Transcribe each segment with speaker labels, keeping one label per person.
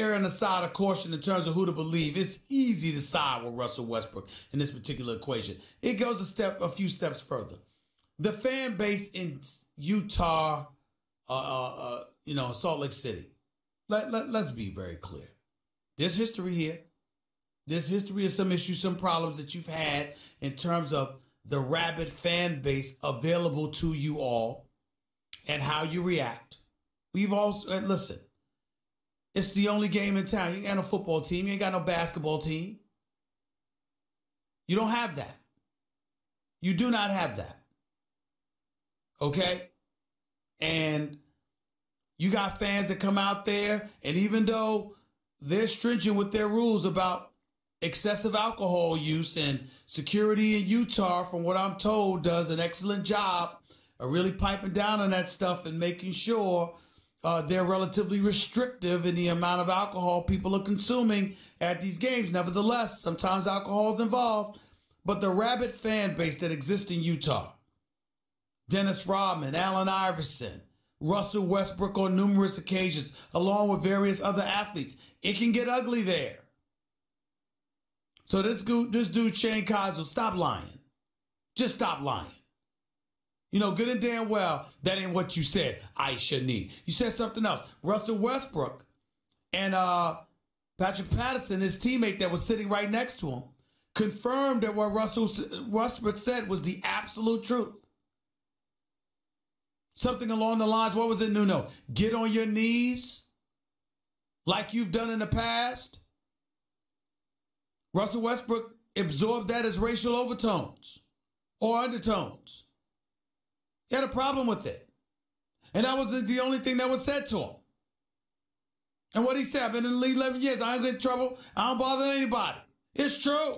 Speaker 1: err on the side of caution in terms of who to believe. It's easy to side with Russell Westbrook in this particular equation. It goes a few steps further. The fan base in Utah, Salt Lake City. Let's be very clear. There's history here. There's history of some issues, some problems that you've had in terms of the rabid fan base available to you all and how you react. We've also, listen, it's the only game in town. You ain't got no football team. You ain't got no basketball team. You don't have that. You do not have that. Okay? And you got fans that come out there, and even though they're stringent with their rules about excessive alcohol use, and security in Utah, from what I'm told, does an excellent job of really piping down on that stuff and making sure they're relatively restrictive in the amount of alcohol people are consuming at these games. Nevertheless, sometimes alcohol is involved. But the rabid fan base that exists in Utah, Dennis Rodman, Allen Iverson, Russell Westbrook on numerous occasions, along with various other athletes, it can get ugly there. So this dude, Shane Keisel, stop lying. Just stop lying. You know, good and damn well, that ain't what you said, Aisha Nee. You said something else. Russell Westbrook and Patrick Patterson, his teammate that was sitting right next to him, confirmed that what Russell Westbrook said was the absolute truth. Something along the lines, what was it, Nuno? Get on your knees like you've done in the past. Russell Westbrook absorbed that as racial overtones or undertones. He had a problem with it. And that was the only thing that was said to him. And what he said, I've been in the league 11 years. I ain't get in trouble. I don't bother anybody. It's true.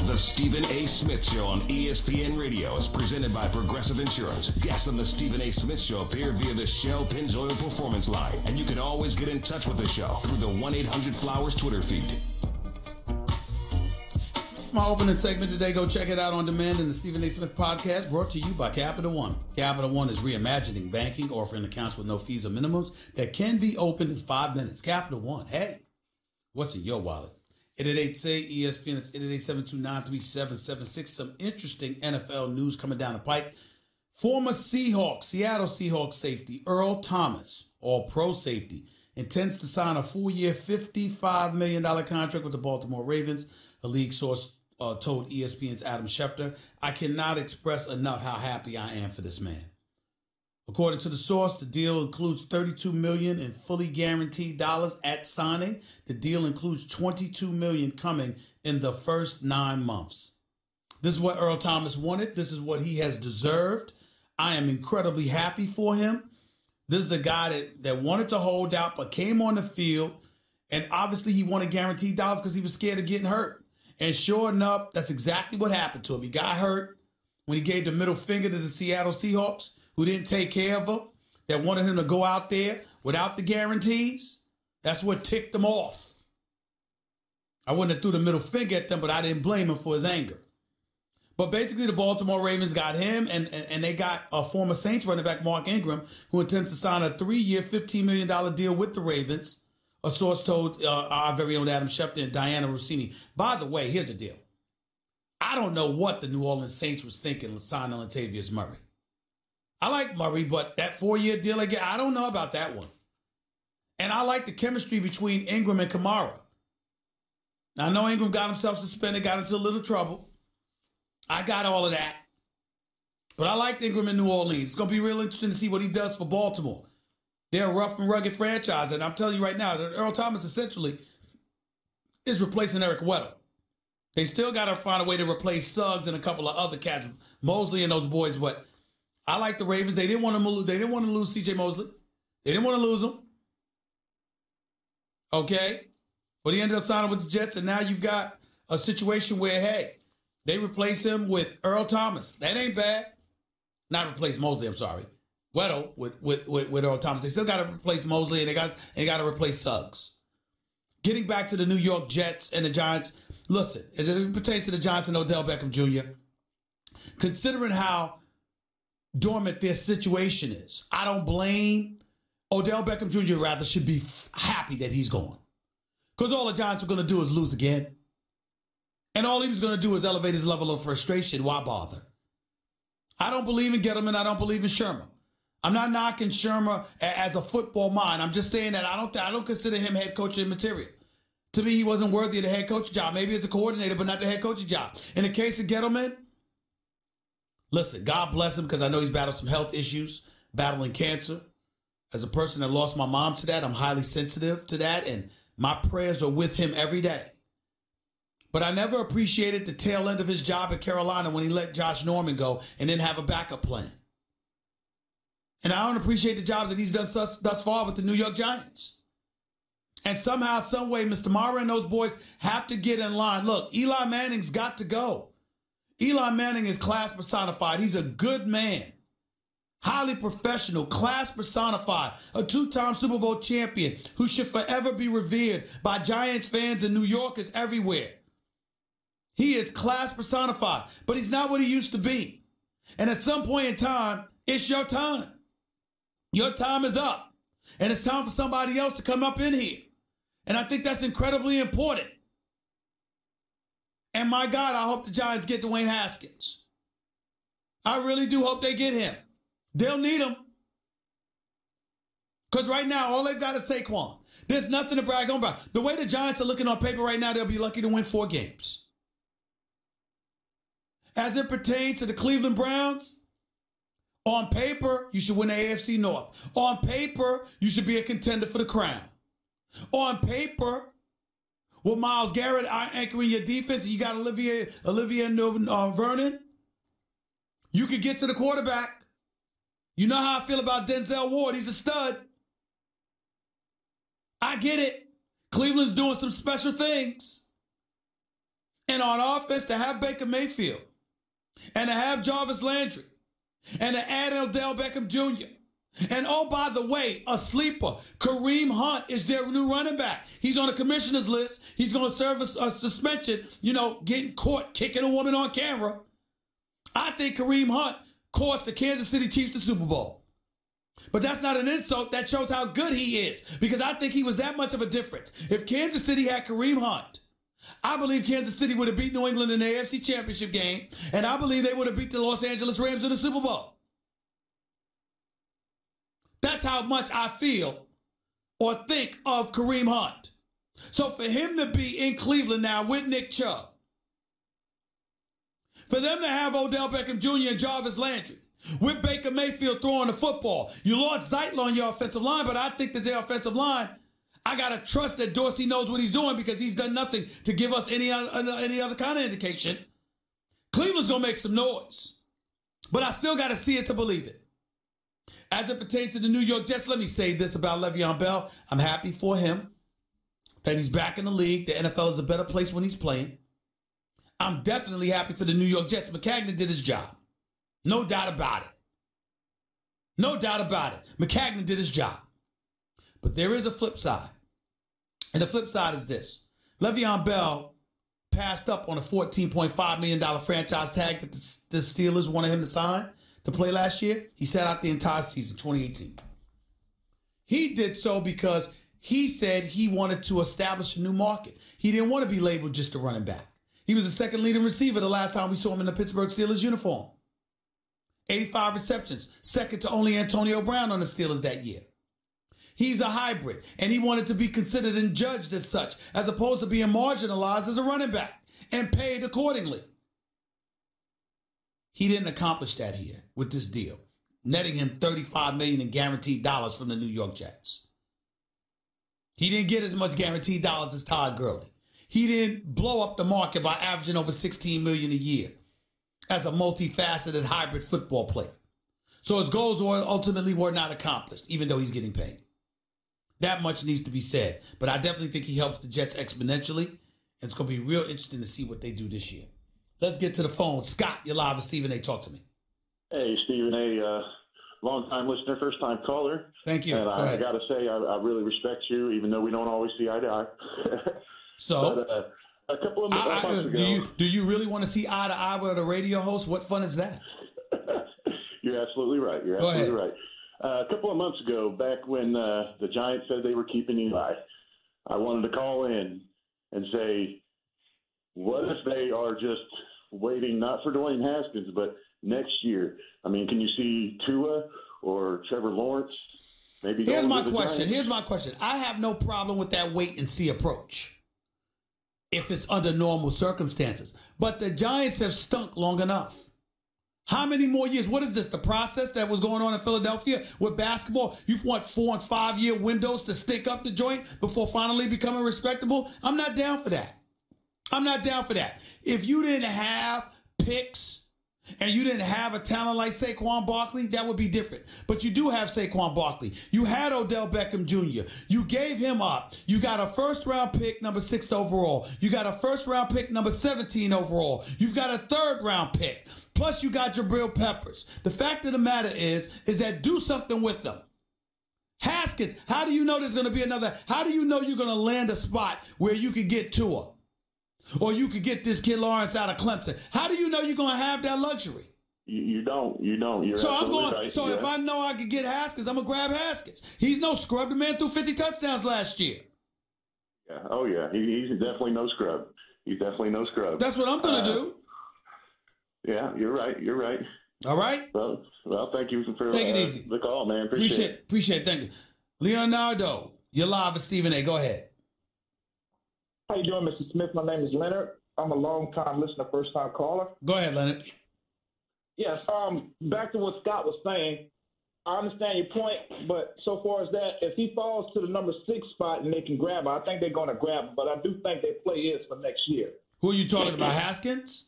Speaker 2: The Stephen A. Smith Show on ESPN Radio is presented by Progressive Insurance. Guests on the Stephen A. Smith Show appear via the Shell Pennzoil Performance Line, and you can always get in touch with the show through the 1-800-Flowers Twitter feed.
Speaker 1: My opening segment today, go check it out on demand in the Stephen A. Smith podcast, brought to you by Capital One. Capital One is reimagining banking, offering accounts with no fees or minimums that can be opened in 5 minutes. Capital One, hey, what's in your wallet? 888-SAY-ESPN, it's 888-729-3776. Some interesting NFL news coming down the pipe. Former Seattle Seahawks safety Earl Thomas, all-pro safety, intends to sign a 4-year, $55 million contract with the Baltimore Ravens. A league source told ESPN's Adam Schefter, I cannot express enough how happy I am for this man. According to the source, the deal includes $32 million in fully guaranteed dollars at signing. The deal includes $22 million coming in the first 9 months. This is what Earl Thomas wanted. This is what he has deserved. I am incredibly happy for him. This is a guy that wanted to hold out but came on the field, and obviously he wanted guaranteed dollars because he was scared of getting hurt. And sure enough, that's exactly what happened to him. He got hurt when he gave the middle finger to the Seattle Seahawks, who didn't take care of him, that wanted him to go out there without the guarantees. That's what ticked him off. I wouldn't have threw the middle finger at them, but I didn't blame him for his anger. But basically, the Baltimore Ravens got him, and they got a former Saints running back, Mark Ingram, who intends to sign a 3-year, $15 million deal with the Ravens, a source told our very own Adam Schefter and Diana Rossini. By the way, here's the deal. I don't know what the New Orleans Saints was thinking signing Latavius Murray. I like Murray, but that 4-year deal again, I don't know about that one. And I like the chemistry between Ingram and Kamara. Now, I know Ingram got himself suspended, got into a little trouble. I got all of that. But I liked Ingram in New Orleans. It's going to be real interesting to see what he does for Baltimore. They're a rough and rugged franchise, and I'm telling you right now, that Earl Thomas essentially is replacing Eric Weddle. They still got to find a way to replace Suggs and a couple of other cats, Mosley and those boys, but I like the Ravens. They didn't want to lose C.J. Mosley. They didn't want to lose him. Okay? But he ended up signing with the Jets, and now you've got a situation where, hey, they replace him with Earl Thomas. That ain't bad. Not replace Mosley, I'm sorry. Weddle with Earl Thomas. They still got to replace Mosley, and they got to replace Suggs. Getting back to the New York Jets and the Giants, listen, as it pertains to the Giants and Odell Beckham Jr., considering how dormant their situation is, I don't blame Odell Beckham Jr. Rather should be happy that he's gone. Because all the Giants are going to do is lose again. And all he was going to do is elevate his level of frustration. Why bother? I don't believe in Gettleman. I don't believe in Shermer. I'm not knocking Shermer as a football mind. I'm just saying that I don't consider him head coaching material. To me, he wasn't worthy of the head coaching job. Maybe as a coordinator, but not the head coaching job. In the case of Gettleman, listen, God bless him because I know he's battled some health issues, battling cancer. As a person that lost my mom to that, I'm highly sensitive to that, and my prayers are with him every day. But I never appreciated the tail end of his job at Carolina when he let Josh Norman go and didn't have a backup plan. And I don't appreciate the job that he's done thus far with the New York Giants. And somehow, some way, Mr. Mara and those boys have to get in line. Look, Eli Manning's got to go. Eli Manning is class personified. He's a good man. Highly professional, class personified, a two-time Super Bowl champion who should forever be revered by Giants fans and New Yorkers everywhere. He is class personified, but he's not what he used to be. And at some point in time, it's your time. Your time is up. And it's time for somebody else to come up in here. And I think that's incredibly important. And my God, I hope the Giants get Dwayne Haskins. I really do hope they get him. They'll need him. Because right now, all they've got is Saquon. There's nothing to brag on about. The way the Giants are looking on paper right now, they'll be lucky to win 4 games. As it pertains to the Cleveland Browns, on paper, you should win the AFC North. On paper, you should be a contender for the crown. On paper, with Myles Garrett anchoring your defense, you got Olivia Vernon, you could get to the quarterback. You know how I feel about Denzel Ward. He's a stud. I get it. Cleveland's doing some special things. And on offense, to have Baker Mayfield and to have Jarvis Landry and to add Odell Beckham Jr. And oh, by the way, a sleeper, Kareem Hunt is their new running back. He's on the commissioner's list. He's going to serve a suspension, getting caught kicking a woman on camera. I think Kareem Hunt cost the Kansas City Chiefs the Super Bowl. But that's not an insult. That shows how good he is. Because I think he was that much of a difference. If Kansas City had Kareem Hunt, I believe Kansas City would have beat New England in the AFC Championship game. And I believe they would have beat the Los Angeles Rams in the Super Bowl. That's how much I feel or think of Kareem Hunt. So for him to be in Cleveland now with Nick Chubb, for them to have Odell Beckham Jr. and Jarvis Landry, with Baker Mayfield throwing the football. You lost Zeitler on your offensive line, but I think that their offensive line, I got to trust that Dorsey knows what he's doing because he's done nothing to give us any other kind of indication. Cleveland's going to make some noise, but I still got to see it to believe it. As it pertains to the New York Jets, let me say this about Le'Veon Bell. I'm happy for him that he's back in the league. The NFL is a better place when he's playing. I'm definitely happy for the New York Jets. McCagnon did his job. No doubt about it. No doubt about it. McCagnon did his job. But there is a flip side. And the flip side is this. Le'Veon Bell passed up on a $14.5 million franchise tag that the Steelers wanted him to sign to play last year. He sat out the entire season, 2018. He did so because he said he wanted to establish a new market. He didn't want to be labeled just a running back. He was the second leading receiver the last time we saw him in the Pittsburgh Steelers uniform. 85 receptions, second to only Antonio Brown on the Steelers that year. He's a hybrid, and he wanted to be considered and judged as such, as opposed to being marginalized as a running back and paid accordingly. He didn't accomplish that here with this deal, netting him $35 million in guaranteed dollars from the New York Jets. He didn't get as much guaranteed dollars as Todd Gurley. He didn't blow up the market by averaging over $16 million a year as a multifaceted hybrid football player. So his goals ultimately were not accomplished, even though he's getting paid. That much needs to be said. But I definitely think he helps the Jets exponentially. And it's going to be real interesting to see what they do this year. Let's get to the phone. Scott, you're live with Stephen A. Talk to me.
Speaker 3: Hey, Stephen A. long-time listener, first-time caller.
Speaker 1: Thank you.
Speaker 3: And I got to say, I really respect you, even though we don't always see eye to eye.
Speaker 1: So,
Speaker 3: but, a couple of months ago.
Speaker 1: Do you really want to see eye to eye with a radio host? What fun is that?
Speaker 3: You're absolutely right. You're absolutely right. A couple of months ago, back when the Giants said they were keeping Eli, I wanted to call in and say, what if they are just waiting not for Dwayne Haskins, but next year? I mean, can you see Tua or Trevor Lawrence? Maybe.
Speaker 1: Here's my question. I have no problem with that wait and see approach if it's under normal circumstances. But the Giants have stunk long enough. How many more years? What is this, the process that was going on in Philadelphia with basketball? You want 4 and 5 year windows to stick up the joint before finally becoming respectable? I'm not down for that. If you didn't have picks and you didn't have a talent like Saquon Barkley, that would be different. But you do have Saquon Barkley. You had Odell Beckham Jr. You gave him up. You got a first-round pick, number 6 overall. You got a first-round pick, number 17 overall. You've got a third-round pick. Plus, you got Jabril Peppers. The fact of the matter is that do something with them. Haskins, how do you know there's going to be another? How do you know you're going to land a spot where you could get Tua? Or you could get this kid Lawrence out of Clemson. How do you know you're going to have that luxury?
Speaker 3: You don't. You're
Speaker 1: so I'm going.
Speaker 3: Right.
Speaker 1: So if I know I could get Haskins, I'm going to grab Haskins. He's no scrub. The man threw 50 touchdowns last year.
Speaker 3: Yeah. Oh, yeah. He's definitely no scrub.
Speaker 1: That's what I'm going to do.
Speaker 3: Yeah, you're right.
Speaker 1: All right.
Speaker 3: Well, thank you for
Speaker 1: Take it easy.
Speaker 3: The call, man. Appreciate
Speaker 1: it. Thank you. Leonardo, you're live with Stephen A. Go ahead.
Speaker 4: How you doing, Mr. Smith? My name is Leonard. I'm a long-time listener, first-time caller.
Speaker 1: Go ahead, Leonard.
Speaker 4: Yes. Back to what Scott was saying. I understand your point, but so far as that, if he falls to the number 6 spot and they can grab him, I think they're going to grab him. But I do think their play is for next year.
Speaker 1: Who are you talking about, Haskins?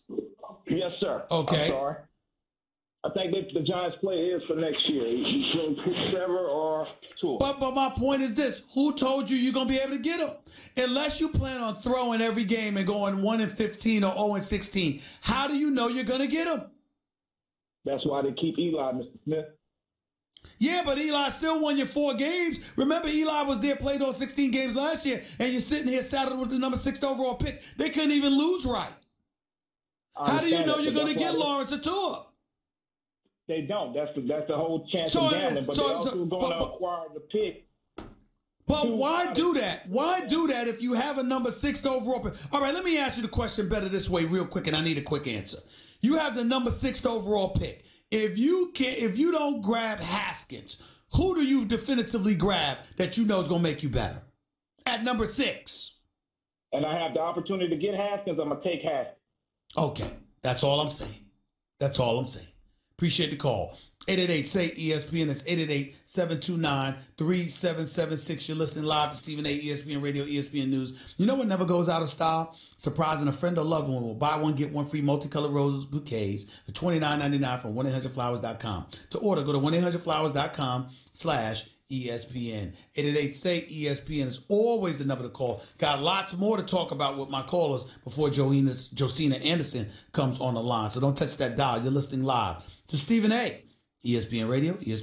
Speaker 4: Yes, sir.
Speaker 1: Okay.
Speaker 4: I'm sorry. I think the Giants' play is for next year. Trevor or Tua.
Speaker 1: But my point is this. Who told you you're going to be able to get him? Unless you plan on throwing every game and going 1-15 or 0-16, how do you know you're going to get him?
Speaker 4: That's why they keep Eli, Mr. Smith.
Speaker 1: Yeah, but Eli still won you 4 games. Remember, Eli was there, played all 16 games last year, and you're sitting here saddled with the number 6 overall pick. They couldn't even lose right. How do you know you're going to get Lawrence or Tua?
Speaker 4: They don't. That's the whole chance of gambling. But they're also going to acquire the pick.
Speaker 1: But why do that? Why do that if you have a number 6 overall pick? All right, let me ask you the question better this way real quick, and I need a quick answer. You have the number 6 overall pick. If you don't grab Haskins, who do you definitively grab that you know is going to make you better at number 6?
Speaker 4: And I have the opportunity to get Haskins, I'm going to take Haskins.
Speaker 1: Okay, that's all I'm saying. Appreciate the call. 888-SAY-ESPN. That's 888-729-3776. You're listening live to Stephen A. ESPN Radio, ESPN News. You know what never goes out of style? Surprising a friend or loved one will buy one, get one free multicolored rose bouquets for $29.99 from 1-800-Flowers.com. To order, go to 1-800-Flowers.com/ESPN. 888-SAY-ESPN is always the number to call. Got lots more to talk about with my callers before Josina Anderson comes on the line. So don't touch that dial. You're listening live to Stephen A. ESPN Radio, ESPN.